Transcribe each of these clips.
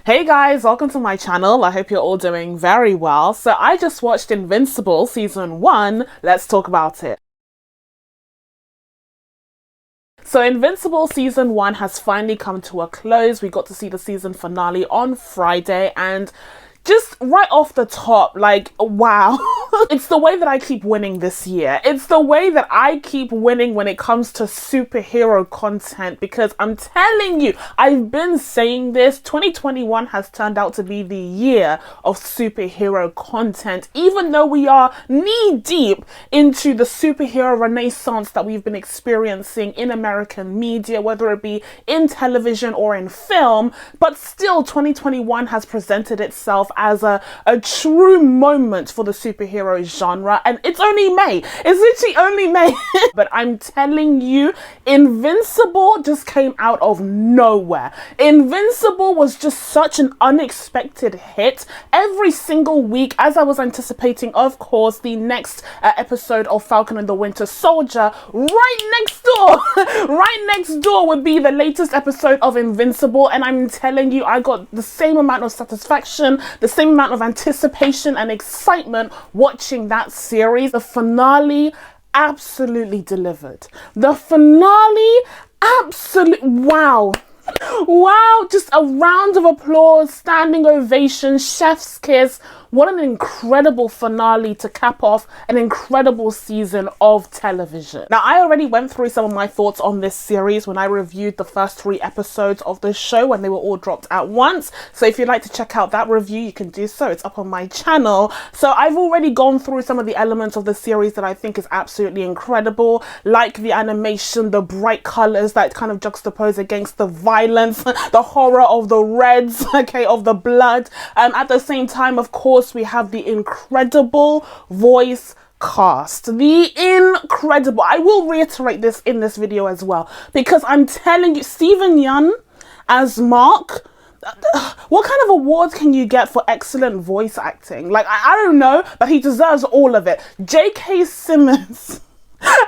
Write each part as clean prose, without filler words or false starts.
Hey guys, welcome to my channel. I hope you're all doing very well. So I just watched Invincible season 1. Let's talk about it. So Invincible season 1 has finally come to a close. We got to see the season finale on Friday, and just right off the top, like, wow. It's the way that I keep winning this year. It's the way that I keep winning when it comes to superhero content, because I'm telling you, I've been saying this, 2021 has turned out to be the year of superhero content, even though we are knee deep into the superhero renaissance that we've been experiencing in American media, whether it be in television or in film. But still, 2021 has presented itself as a true moment for the superhero genre, and it's only May. It's literally only May. But I'm telling you, Invincible just came out of nowhere. Invincible was just such an unexpected hit. Every single week, as I was anticipating, of course, the next episode of Falcon and the Winter Soldier, right next door would be the latest episode of Invincible, and I'm telling you, I got the same amount of satisfaction, the same amount of anticipation and excitement watching that series. The finale absolutely delivered. The finale absolutely, wow. Wow, just a round of applause, standing ovation, chef's kiss. What an incredible finale to cap off an incredible season of television. Now, I already went through some of my thoughts on this series when I reviewed the first 3 episodes of the show when they were all dropped at once. So if you'd like to check out that review, you can do so. It's up on my channel. So I've already gone through some of the elements of the series that I think is absolutely incredible, like the animation, the bright colors that kind of juxtapose against the violence, the horror of the reds, okay, of the blood. At the same time, of course, we have the incredible voice cast. The incredible. I will reiterate this in this video as well, because I'm telling you, Steven Yeun as Mark, what kind of award can you get for excellent voice acting? Like, I don't know, but he deserves all of it. J.K. Simmons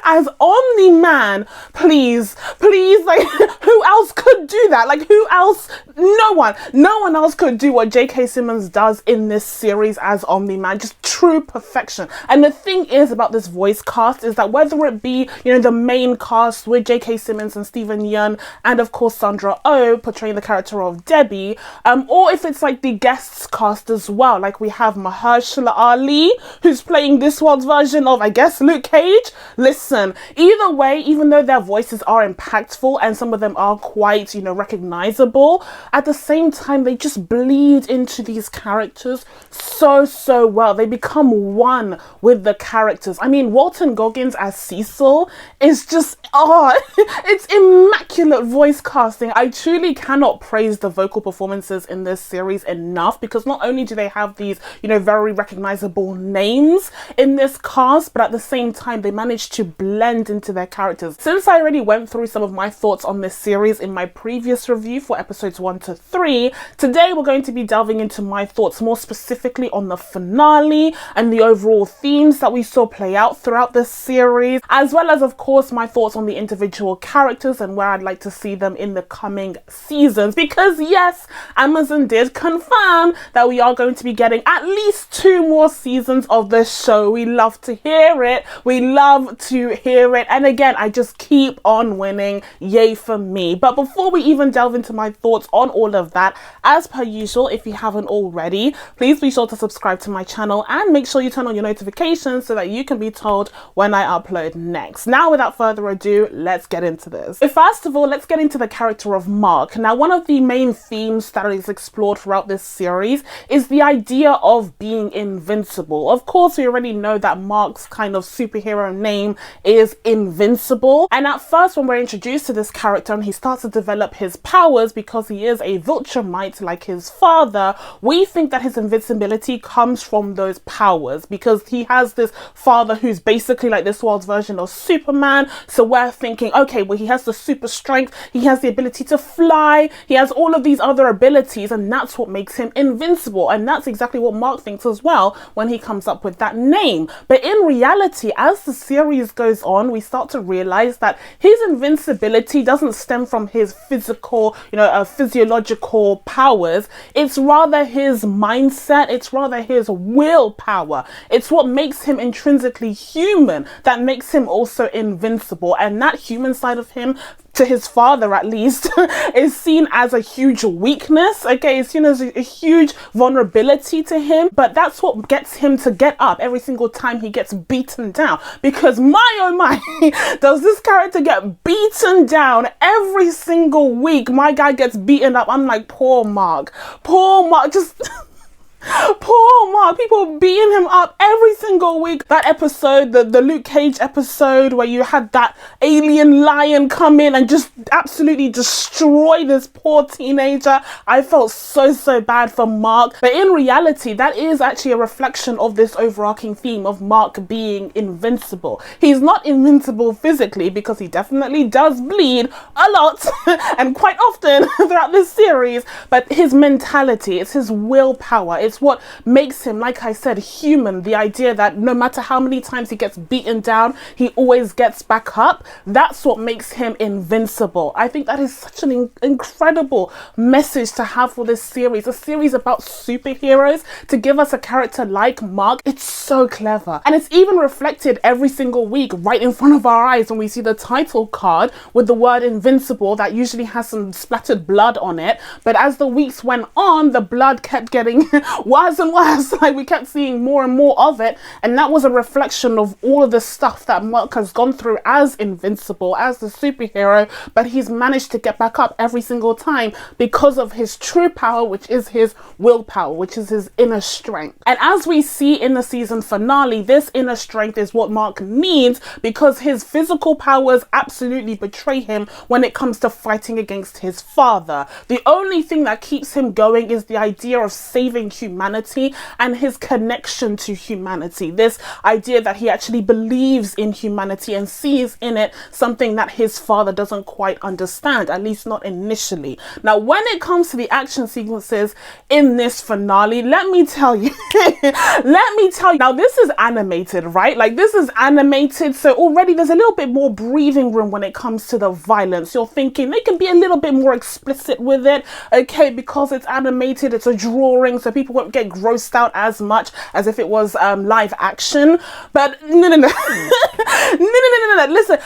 as Omni-Man, please, like, who else could do that? Like, who else? No one else could do what J.K. Simmons does in this series as Omni-Man. Just true perfection. And the thing is about this voice cast is that whether it be, you know, the main cast with J.K. Simmons and Steven Yeun, and of course Sandra Oh portraying the character of Debbie, or if it's like the guests cast as well, like we have Mahershala Ali, who's playing this world's version of, I guess, Luke Cage. Listen, either way, even though their voices are impactful and some of them are quite, you know, recognizable, at the same time, they just bleed into these characters so well. They become one with the characters. I mean, Walton Goggins as Cecil is just, oh, it's immaculate voice casting. I truly cannot praise the vocal performances in this series enough, because not only do they have these, you know, very recognizable names in this cast, but at the same time, they managed to blend into their characters. Since I already went through some of my thoughts on this series in my previous review for episodes 1 to 3, today we're going to be delving into my thoughts more specifically on the finale and the overall themes that we saw play out throughout this series, as well as, of course, my thoughts on the individual characters and where I'd like to see them in the coming seasons. Because yes, Amazon did confirm that we are going to be getting at least 2 more seasons of this show. We love to hear it. We love to hear it. And again, I just keep on winning. Yay for me. But before we even delve into my thoughts on all of that, as per usual, if you haven't already, please be sure to subscribe to my channel and make sure you turn on your notifications so that you can be told when I upload next. Now, without further ado, let's get into this. So first of all, let's get into the character of Mark. Now, one of the main themes that is explored throughout this series is the idea of being invincible. Of course, we already know that Mark's kind of superhero name is Invincible. And at first, when we're introduced to this character and he starts to develop his powers, because he is a Viltrumite like his father, we think that his invincibility comes from those powers, because he has this father who's basically like this world's version of Superman. So we're thinking, okay, well, he has the super strength, he has the ability to fly, he has all of these other abilities, and that's what makes him invincible. And that's exactly what Mark thinks as well when he comes up with that name. But in reality, as the series series goes on, we start to realize that his invincibility doesn't stem from his physical, physiological powers. It's rather his mindset. It's rather his willpower. It's what makes him intrinsically human that makes him also invincible. And that human side of him, to his father at least, is seen as a huge weakness. Okay, it's seen as a huge vulnerability to him, but that's what gets him to get up every single time he gets beaten down, because my oh my does this character get beaten down every single week. My guy gets beaten up. I'm like, poor Mark, just poor Mark, people beating him up every single week. That episode, the Luke Cage episode where you had that alien lion come in and just absolutely destroy this poor teenager. I felt so bad for Mark. But in reality, that is actually a reflection of this overarching theme of Mark being invincible. He's not invincible physically, because he definitely does bleed a lot and quite often throughout this series, but his mentality, it's his willpower, it's what makes him, like I said, human. The idea that no matter how many times he gets beaten down, he always gets back up. That's what makes him invincible. I think that is such an incredible message to have for this series. A series about superheroes, to give us a character like Mark. It's so clever. And it's even reflected every single week right in front of our eyes when we see the title card with the word invincible that usually has some splattered blood on it. But as the weeks went on, the blood kept getting worse and worse. Like, we kept seeing more and more of it, and that was a reflection of all of the stuff that Mark has gone through as invincible, as the superhero. But he's managed to get back up every single time because of his true power, which is his willpower, which is his inner strength. And as we see in the season finale, this inner strength is what Mark needs, because his physical powers absolutely betray him when it comes to fighting against his father. The only thing that keeps him going is the idea of saving humanity and his connection to humanity. This idea that he actually believes in humanity and sees in it something that his father doesn't quite understand, at least not initially. Now, when it comes to the action sequences in this finale, let me tell you, now this is animated, right? Like, this is animated, so already there's a little bit more breathing room when it comes to the violence. You're thinking they can be a little bit more explicit with it, okay, because it's animated, it's a drawing, so people won't get grossed out as much as if it was live action. But no. Listen,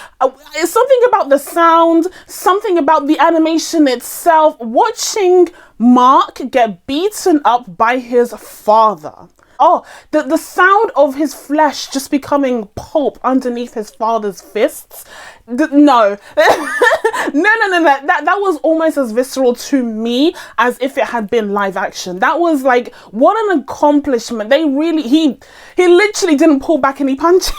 it's something about the sound, something about the animation itself. Watching Mark get beaten up by his father. Oh, the sound of his flesh just becoming pulp underneath his father's fists. No. That was almost as visceral to me as if it had been live action. That was like, what an accomplishment. He literally didn't pull back any punches.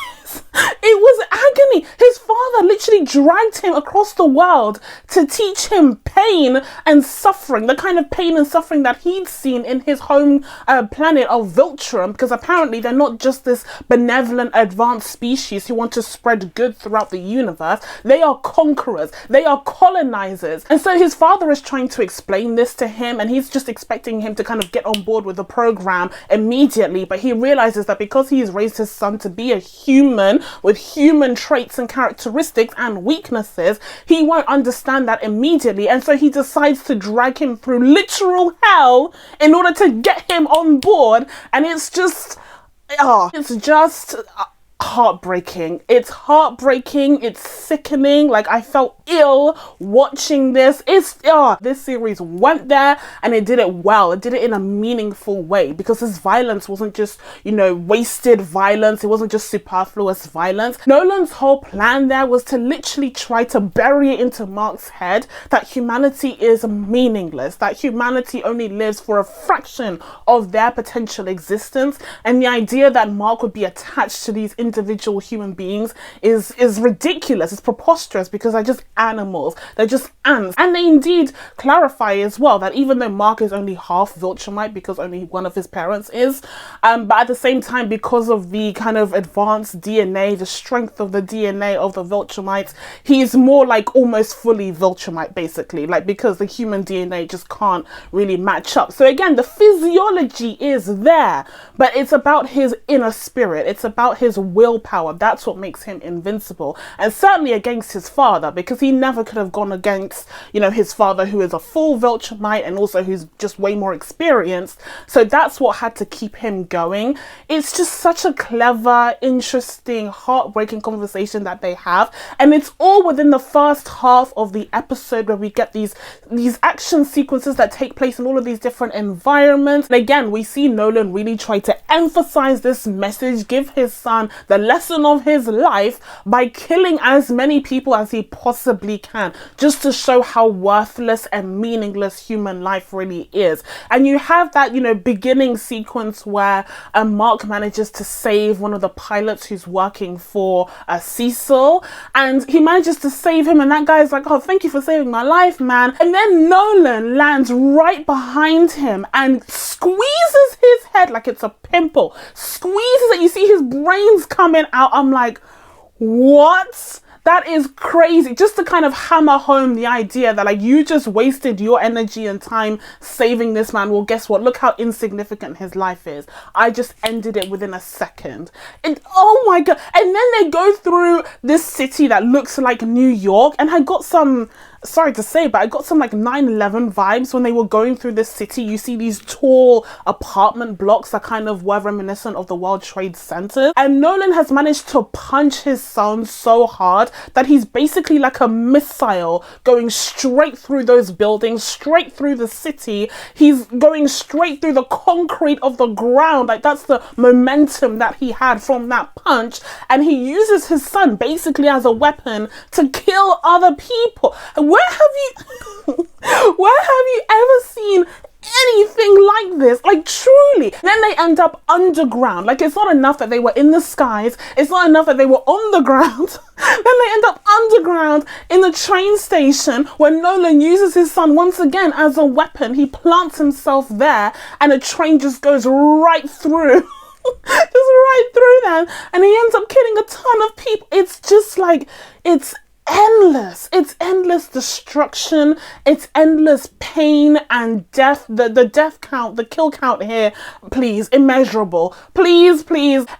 It was agony. His father literally dragged him across the world to teach him pain and suffering, the kind of pain and suffering that he'd seen in his home planet of Viltrum, because apparently they're not just this benevolent advanced species who want to spread good throughout the universe. They are conquerors. They are colonizers. And so his father is trying to explain this to him, and he's just expecting him to kind of get on board with the program immediately. But he realizes that because he's raised his son to be a human with human traits and characteristics and weaknesses, he won't understand that immediately. And so he decides to drag him through literal hell in order to get him on board. And it's just heartbreaking. It's heartbreaking. It's sickening. Like, I felt ill watching this. This series went there and it did it well. It did it in a meaningful way, because this violence wasn't just, wasted violence. It wasn't just superfluous violence. Nolan's whole plan there was to literally try to bury it into Mark's head that humanity is meaningless, that humanity only lives for a fraction of their potential existence. And the idea that Mark would be attached to these individual human beings is ridiculous. It's preposterous, because they're just animals. They're just ants. And they indeed clarify as well that even though Mark is only half Viltrumite, because only one of his parents is, but at the same time, because of the kind of advanced DNA, the strength of the DNA of the Viltrumites, he's more like almost fully Viltrumite, basically, like, because the human DNA just can't really match up. So again, the physiology is there, but it's about his inner spirit. It's about his willpower. That's what makes him invincible. And certainly against his father, because he never could have gone against, you know, his father, who is a full Viltrumite and also who's just way more experienced. So that's what had to keep him going. It's just such a clever, interesting, heartbreaking conversation that they have. And it's all within the first half of the episode, where we get these action sequences that take place in all of these different environments. And again, we see Nolan really try to emphasize this message, give his son the lesson of his life by killing as many people as he possibly can, just to show how worthless and meaningless human life really is. And you have that, you know, beginning sequence where Mark manages to save one of the pilots who's working for Cecil, and he manages to save him, and that guy's like, oh, thank you for saving my life, man. And then Nolan lands right behind him and squeezes his head like it's a pimple, squeezes it. You see his brains coming out. I'm like, what? That is crazy. Just to kind of hammer home the idea that, like, you just wasted your energy and time saving this man. Well, guess what? Look how insignificant his life is. I just ended it within a second. And oh my God. And then they go through this city that looks like New York. And I got some, sorry to say, but I got some like 9/11 vibes when they were going through this city. You see these tall apartment blocks that kind of were reminiscent of the World Trade Center. And Nolan has managed to punch his son so hard that he's basically like a missile going straight through those buildings, straight through the city. He's going straight through the concrete of the ground. Like, that's the momentum that he had from that punch. And he uses his son basically as a weapon to kill other people. Where have you ever seen anything like this? Like, truly. Then they end up underground. Like, it's not enough that they were in the skies, it's not enough that they were on the ground. Then they end up underground in the train station, where Nolan uses his son once again as a weapon. He plants himself there, and a train just goes right through. Just right through them, and he ends up killing a ton of people. It's just like, it's endless. It's endless destruction. It's endless pain and death. The death count, the kill count here, please, immeasurable. Please.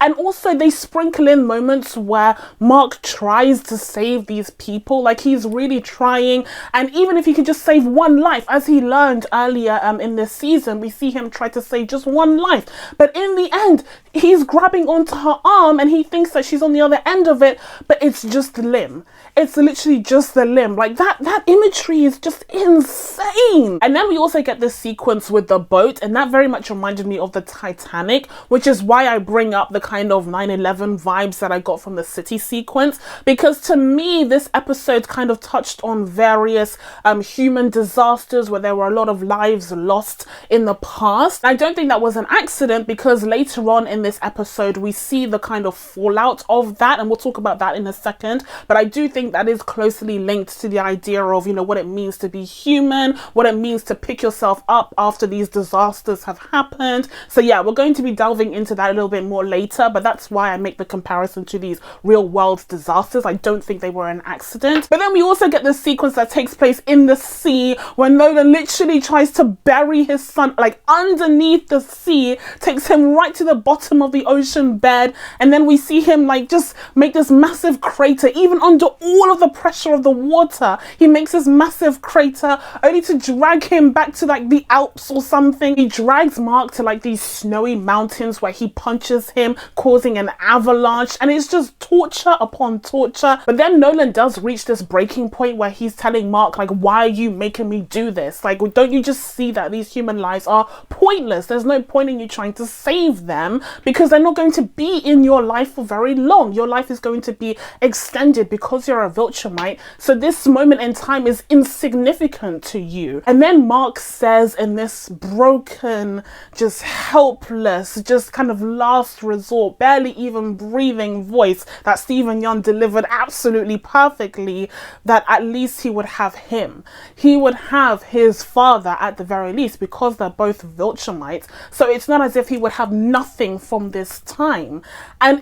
And also they sprinkle in moments where Mark tries to save these people. Like, he's really trying. And even if he could just save one life, as he learned earlier in this season, we see him try to save just one life. But in the end, he's grabbing onto her arm and he thinks that she's on the other end of it, but it's just the limb. It's literally just the limb. Like, that imagery is just insane. And then we also get this sequence with the boat, and that very much reminded me of the Titanic, which is why I bring up the kind of 9/11 vibes that I got from the city sequence, because to me this episode kind of touched on various human disasters where there were a lot of lives lost in the past. I don't think that was an accident, because later on in this episode we see the kind of fallout of that, and we'll talk about that in a second. But I do think that is closely linked to the idea of, you know, what it means to be human, what it means to pick yourself up after these disasters have happened. So yeah, we're going to be delving into that a little bit more later, but that's why I make the comparison to these real world disasters. I don't think they were an accident. But then we also get this sequence that takes place in the sea, when Nolan literally tries to bury his son, like, underneath the sea, takes him right to the bottom of the ocean bed, and then we see him like just make this massive crater, even under all of the pressure of the water. He makes this massive crater, only to drag him back to like the Alps or something. He drags Mark to like these snowy mountains where he punches him, causing an avalanche, and it's just torture upon torture. But then Nolan does reach this breaking point where he's telling Mark, like, why are you making me do this? Like, don't you just see that these human lives are pointless? There's no point in you trying to save them, because they're not going to be in your life for very long. Your life is going to be extended because you're a Viltrumite. So this moment in time is insignificant to you. And then Mark says in this broken, just helpless, just kind of last resort, barely even breathing voice that Stephen Yeun delivered absolutely perfectly, that at least he would have him. He would have his father at the very least, because they're both Viltrumites. So it's not as if he would have nothing from this time. And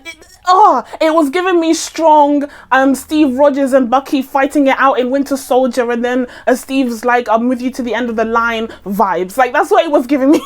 it was giving me strong Steve Rogers Rogers and Bucky fighting it out in Winter Soldier, and then Steve's like, I'm with you to the end of the line vibes. Like, that's what it was giving me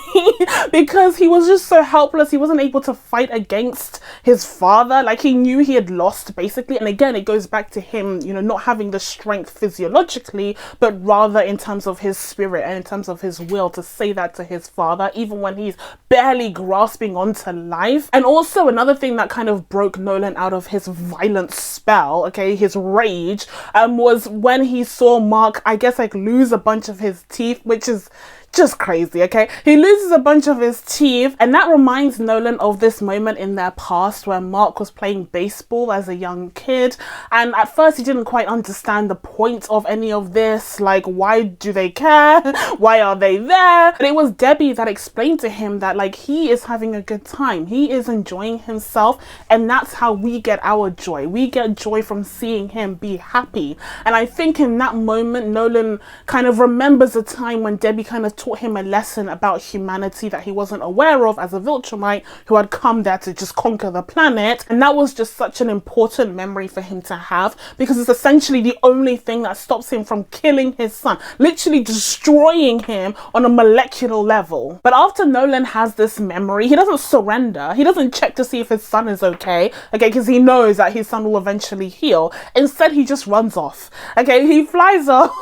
because he was just so helpless. He wasn't able to fight against his father. Like, he knew he had lost, basically. And again, it goes back to him, you know, not having the strength physiologically, but rather in terms of his spirit and in terms of his will to say that to his father, even when he's barely grasping onto life. And also another thing that kind of broke Nolan out of his violent spell, okay, his rage, was when he saw Mark, I guess, like, lose a bunch of his teeth, which is just crazy, okay? He loses a bunch of his teeth, and that reminds Nolan of this moment in their past where Mark was playing baseball as a young kid, and at first he didn't quite understand the point of any of this. Like, why do they care? Why are they there? But it was Debbie that explained to him that, like, he is having a good time. He is enjoying himself, and that's how we get our joy. We get joy from seeing him be happy. And I think in that moment, Nolan kind of remembers a time when Debbie kind of taught him a lesson about humanity that he wasn't aware of as a Viltrumite who had come there to just conquer the planet. And that was just such an important memory for him to have, because it's essentially the only thing that stops him from killing his son, literally destroying him on a molecular level. But after Nolan has this memory, he doesn't surrender. He doesn't check to see if his son is okay, because he knows that his son will eventually heal. Instead, he just runs off. Okay, he flies off.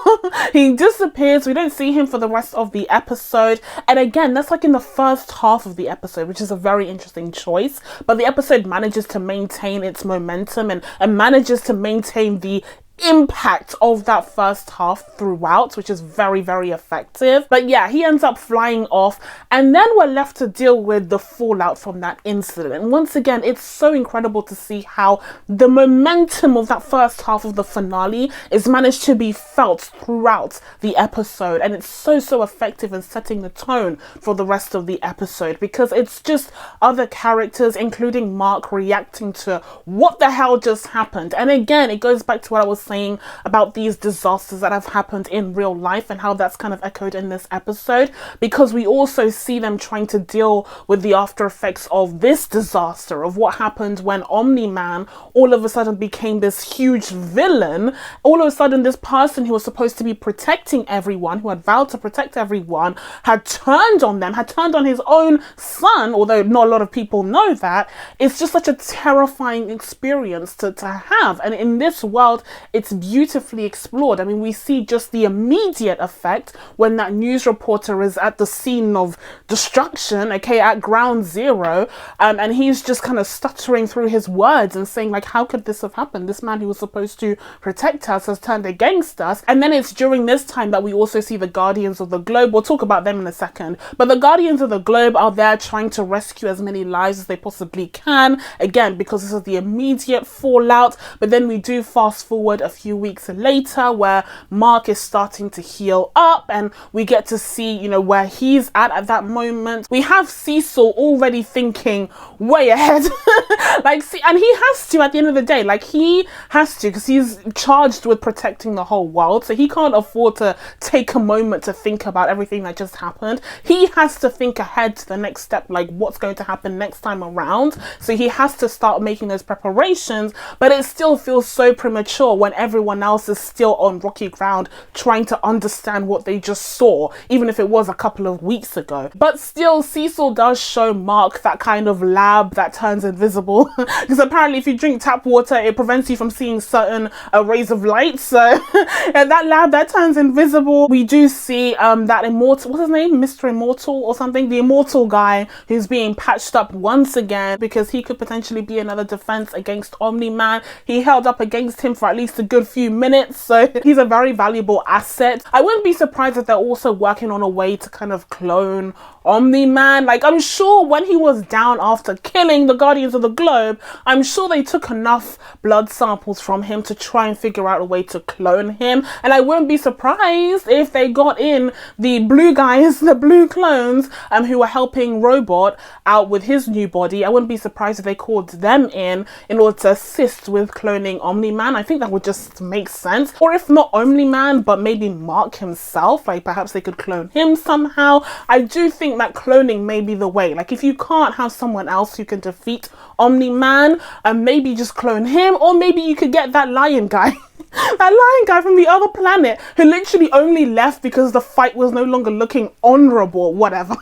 He disappears. We don't see him for the rest of the episode. And again, that's like in the first half of the episode, which is a very interesting choice. But the episode manages to maintain its momentum and manages to maintain the impact of that first half throughout, which is very, very effective. But yeah, he ends up flying off, and then we're left to deal with the fallout from that incident. And once again, it's so incredible to see how the momentum of that first half of the finale is managed to be felt throughout the episode, and it's so effective in setting the tone for the rest of the episode, because it's just other characters, including Mark, reacting to what the hell just happened. And again, it goes back to what I was saying about these disasters that have happened in real life and how that's kind of echoed in this episode, because we also see them trying to deal with the after effects of this disaster, of what happened when Omni-Man all of a sudden became this huge villain. All of a sudden, this person who was supposed to be protecting everyone, who had vowed to protect everyone, had turned on them, had turned on his own son, although not a lot of people know that. It's just such a terrifying experience to have. And in this world, it's beautifully explored. I mean, we see just the immediate effect when that news reporter is at the scene of destruction, okay, at ground zero, and he's just kind of stuttering through his words and saying, like, how could this have happened? This man who was supposed to protect us has turned against us. And then it's during this time that we also see the Guardians of the Globe. We'll talk about them in a second, but the Guardians of the Globe are there trying to rescue as many lives as they possibly can, again, because this is the immediate fallout. But then we do fast forward a few weeks later where Mark is starting to heal up, and we get to see, you know, where he's at that moment. We have Cecil already thinking way ahead. Like, see, and he has to at the end of the day, like, he has to, because he's charged with protecting the whole world, so he can't afford to take a moment to think about everything that just happened. He has to think ahead to the next step, like what's going to happen next time around. So he has to start making those preparations, but it still feels so premature when everyone else is still on rocky ground trying to understand what they just saw, even if it was a couple of weeks ago. But still, Cecil does show Mark that kind of lab that turns invisible, because apparently if you drink tap water, it prevents you from seeing certain rays of light. So and that lab that turns invisible, we do see that immortal, what's his name, Mr. Immortal or something, the immortal guy who's being patched up once again, because he could potentially be another defense against Omni-Man. He held up against him for at least a good few minutes, so he's a very valuable asset. I wouldn't be surprised if they're also working on a way to kind of clone Omni-Man. Like, I'm sure when he was down after killing the Guardians of the Globe, I'm sure they took enough blood samples from him to try and figure out a way to clone him. And I wouldn't be surprised if they got in the blue guys, the blue clones, who were helping Robot out with his new body. I wouldn't be surprised if they called them in order to assist with cloning Omni-Man. I think that would just make sense. Or if not Omni-Man, but maybe Mark himself, like perhaps they could clone him somehow. I do think that cloning may be the way. Like, if you can't have someone else who can defeat Omni-Man, maybe just clone him, or maybe you could get that lion guy That lion guy from the other planet who literally only left because the fight was no longer looking honorable, whatever.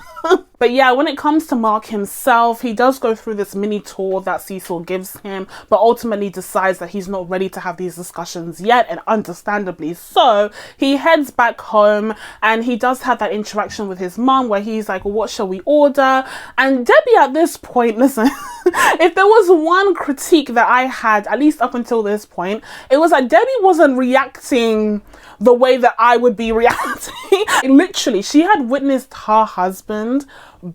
But yeah, when it comes to Mark himself, he does go through this mini tour that Cecil gives him, but ultimately decides that he's not ready to have these discussions yet, and understandably so. He heads back home and he does have that interaction with his mum where he's like, well, what shall we order? And Debbie at this point, listen, if there was one critique that I had, at least up until this point, it was that Debbie wasn't reacting the way that I would be reacting. Literally, she had witnessed her husband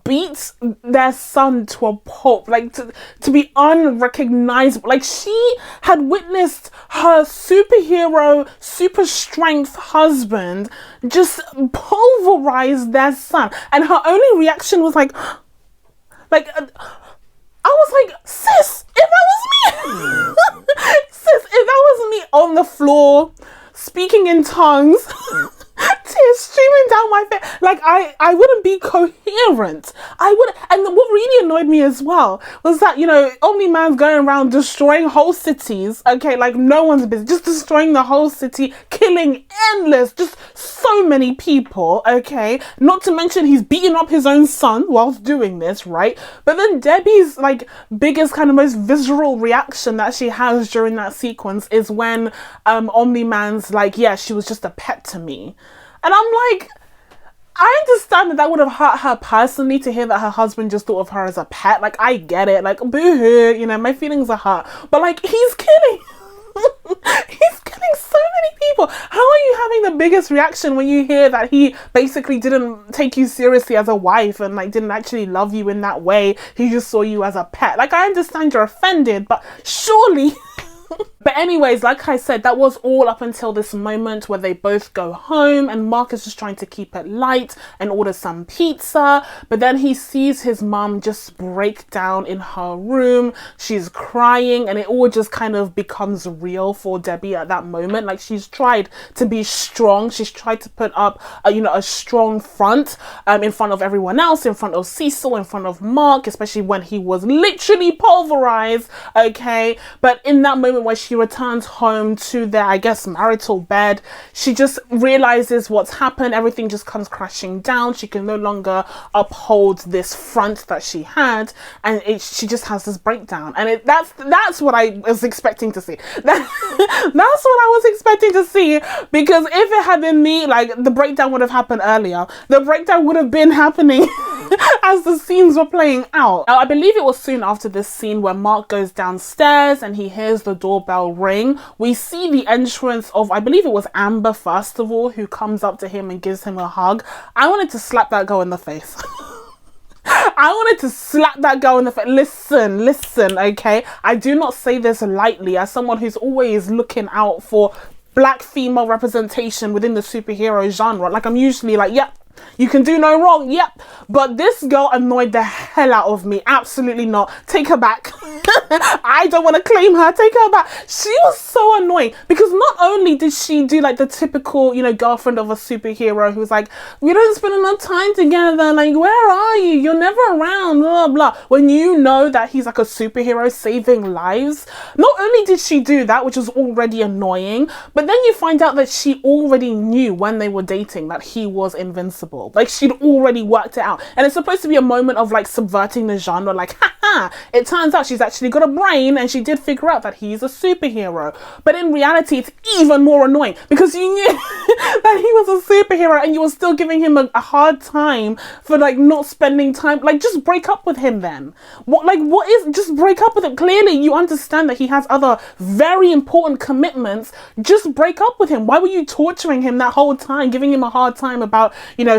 beat their son to a pulp, like to be unrecognizable. Like, she had witnessed her superhero, super strength husband just pulverize their son, and her only reaction was like I was like, sis, if that was me, sis, if that was me on the floor, speaking in tongues, tears streaming down my face, like I wouldn't be coherent. I would, and what really annoyed me as well was that, you know, Omni-Man's going around destroying whole cities, okay, like no one's business, just destroying the whole city, killing endless, just so many people, okay, not to mention he's beating up his own son whilst doing this, right? But then Debbie's like biggest kind of most visceral reaction that she has during that sequence is when Omni-Man's like, yeah, she was just a pet to me. And I'm like, I understand that would have hurt her personally to hear that her husband just thought of her as a pet. Like, I get it. Like, boo-hoo, you know, my feelings are hurt. But like, he's killing. He's killing so many people. How are you having the biggest reaction when you hear that he basically didn't take you seriously as a wife and like didn't actually love you in that way? He just saw you as a pet. Like, I understand you're offended, but surely... But anyways, like I said, that was all up until this moment where they both go home and Mark is just trying to keep it light and order some pizza. But then he sees his mum just break down in her room. She's crying and it all just kind of becomes real for Debbie at that moment. Like, she's tried to be strong. She's tried to put up a strong front in front of everyone else, in front of Cecil, in front of Mark, especially when he was literally pulverized, okay? But in that moment where she returns home to their, I guess, marital bed, she just realizes what's happened. Everything just comes crashing down. She can no longer uphold this front that she had, and she just has this breakdown. And that's what I was expecting to see. That's what I was expecting to see, because if it had been me, like, the breakdown would have happened earlier. The breakdown would have been happening as the scenes were playing out. Now, I believe it was soon after this scene where Mark goes downstairs and he hears the doorbell ring. We see the entrance of, I believe it was Amber first of all, who comes up to him and gives him a hug. I wanted to slap that girl in the face. I wanted to slap that girl in the face. Listen, okay? I do not say this lightly as someone who's always looking out for black female representation within the superhero genre. Like, I'm usually like, yep, you can do no wrong, yep. But this girl annoyed the hell out of me. Absolutely not. Take her back. I don't want to claim her. Take her back. She was so annoying because not only did she do like the typical, girlfriend of a superhero who's like, we don't spend enough time together. Like, where are you? You're never around, blah, blah. When you know that he's like a superhero saving lives. Not only did she do that, which was already annoying, but then you find out that she already knew when they were dating that he was invincible. Like, she'd already worked it out. And it's supposed to be a moment of like subverting the genre. Like, haha, it turns out she's actually got a brain and she did figure out that he's a superhero. But in reality, it's even more annoying because you knew that he was a superhero and you were still giving him a hard time for like not spending time. Like, just break up with him then. Just break up with him. Clearly you understand that he has other very important commitments. Just break up with him. Why were you torturing him that whole time, giving him a hard time about,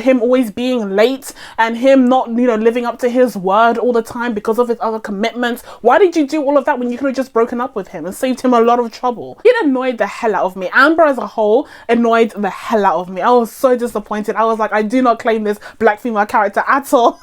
him always being late and him not, living up to his word all the time because of his other commitments? Why did you do all of that when you could have just broken up with him and saved him a lot of trouble? It annoyed the hell out of me. Amber as a whole annoyed the hell out of me. I was so disappointed. I was like, I do not claim this black female character at all.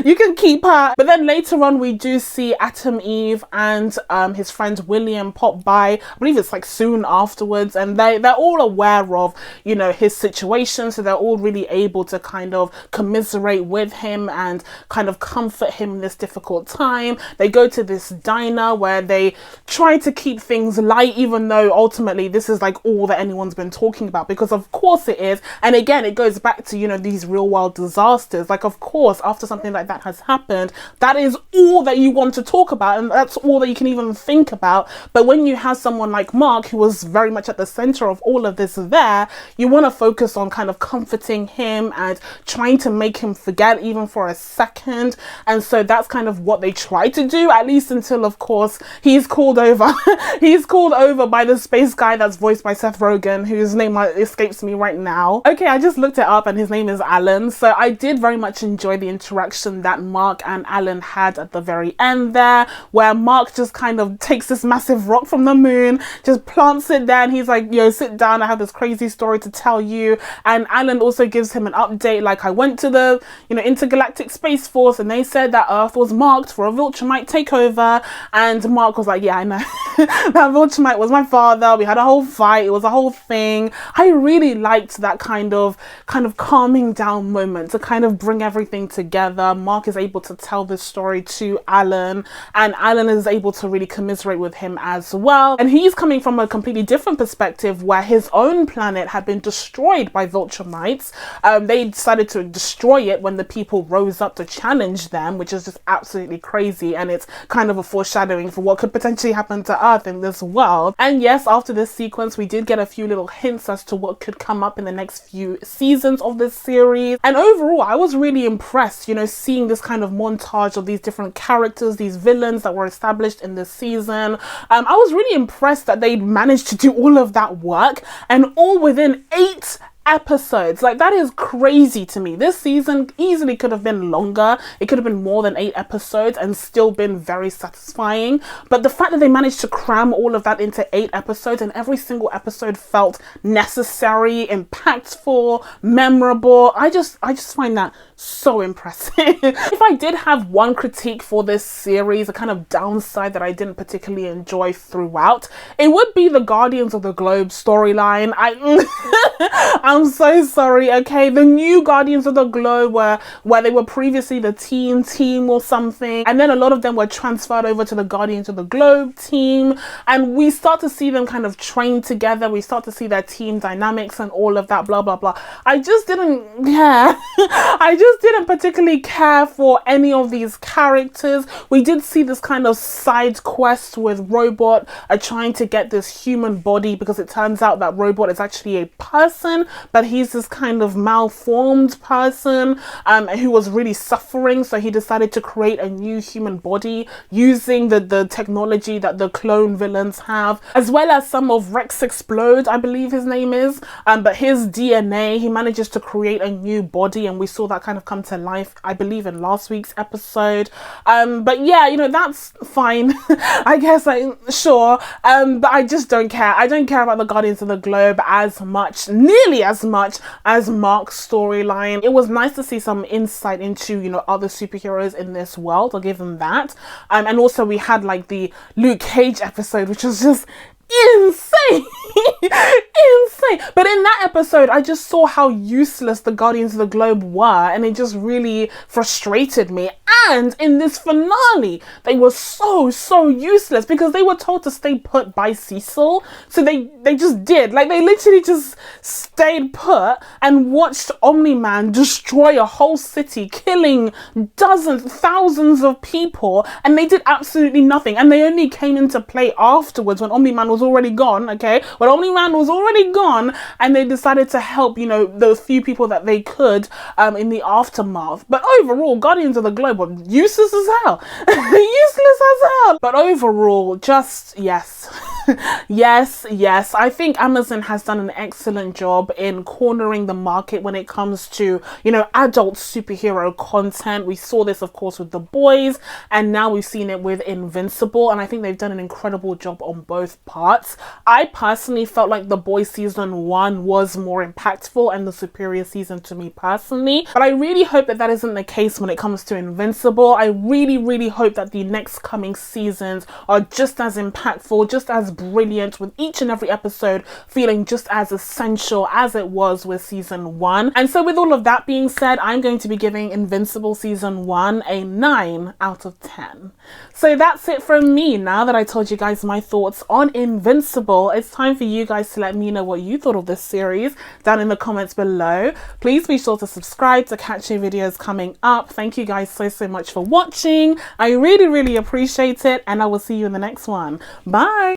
You can keep her. But then later on, we do see Atom Eve and his friend William pop by. I believe it's like soon afterwards, and they're all aware of, his situation, so they're all really able to kind of commiserate with him and kind of comfort him in this difficult time. time. They go to this diner where they try to keep things light, even though ultimately this is like all that anyone's been talking about, because of course it is. And again, it goes back to, you know, these real world disasters. Like, of course, after something like that has happened, that is all that you want to talk about, and that's all that you can even think about. But when you have someone like Mark, who was very much at the center of all of this there, you want to focus on kind of comforting him and trying to make him forget even for a second. And so that's kind of what they try to do, at least until, of course, he's called over. He's called over by the space guy that's voiced by Seth Rogen, whose name escapes me right now. Okay, I just looked it up and his name is Alan. So I did very much enjoy the interaction that Mark and Alan had at the very end there, where Mark just kind of takes this massive rock from the moon, just plants it there, and he's like, yo, sit down, I have this crazy story to tell you. And Alan also gives him an update, like, I went to the, you know, Intergalactic Space Force and they said that Earth was marked for a Viltrumite takeover. And Mark was like, yeah, I know. That Viltrumite was my father. We had a whole fight. It was a whole thing. I really liked that kind of calming down moment to kind of bring everything together. Mark is able to tell this story to Alan, and Alan is able to really commiserate with him as well. And he's coming from a completely different perspective, where his own planet had been destroyed by Viltrumites. They decided to destroy it when the people rose up to challenge them, which is just absolutely crazy. And it's kind of a foreshadowing for what could potentially happen to Earth in this world. And yes, after this sequence, we did get a few little hints as to what could come up in the next few seasons of this series. And overall, I was really impressed, you know, seeing this kind of montage of these different characters, these villains that were established in this season. I was really impressed that they managed to do all of that work, and all within 8 episodes. Like, that is crazy to me. This season easily could have been longer. It could have been more than 8 episodes and still been very satisfying. But the fact that they managed to cram all of that into 8 episodes, and every single episode felt necessary, impactful, memorable, I just find that so impressive. If I did have one critique for this series, a kind of downside that I didn't particularly enjoy throughout, it would be the Guardians of the Globe storyline. I'm so sorry, okay? The new Guardians of the Globe where they were previously the team or something, and then a lot of them were transferred over to the Guardians of the Globe team, and we start to see them kind of train together. We start to see their team dynamics and all of that, blah, blah, blah. I just didn't care. I just didn't particularly care for any of these characters. We did see this kind of side quest with Robot trying to get this human body, because it turns out that Robot is actually a person, but he's this kind of malformed person who was really suffering. So he decided to create a new human body using the technology that the clone villains have, as well as some of Rex Explode, I believe his name is, but his DNA, he manages to create a new body, and we saw that kind of come to life, I believe, in last week's episode. But yeah, you know, that's fine. I guess, sure, but I just don't care. I don't care about the Guardians of the Globe as much, nearly as much as Mark's storyline. It was nice to see some insight into, you know, other superheroes in this world. I'll give them that. And also we had like the Luke Cage episode, which was just insane. Insane. But in that episode, I just saw how useless the Guardians of the Globe were, and it just really frustrated me. And in this finale, they were so useless, because they were told to stay put by Cecil. So they just did. Like, they literally just stayed put and watched Omni-Man destroy a whole city, killing dozens, thousands of people, and they did absolutely nothing. And they only came into play afterwards, when Omni-Man was already gone, okay? When Omni-Man was already gone, and they decided to help, you know, the few people that they could in the aftermath. But overall, Guardians of the Globe were useless as hell. Useless as hell. But overall, just yes. yes, I think Amazon has done an excellent job in cornering the market when it comes to, you know, adult superhero content. We saw this, of course, with The Boys, and now we've seen it with Invincible, and I think they've done an incredible job on both parts. I personally felt like The Boys season 1 was more impactful and the superior season to me personally, but I really hope that that isn't the case when it comes to Invincible. I really hope that the next coming seasons are just as impactful, just as brilliant, with each and every episode feeling just as essential as it was with season 1. And so with all of that being said, I'm going to be giving Invincible season 1 a 9 out of 10. So that's it from me. Now that I told you guys my thoughts on Invincible, it's time for you guys to let me know what you thought of this series down in the comments below. Please be sure to subscribe to catch new videos coming up. Thank you guys so much for watching. I really appreciate it, and I will see you in the next one. Bye.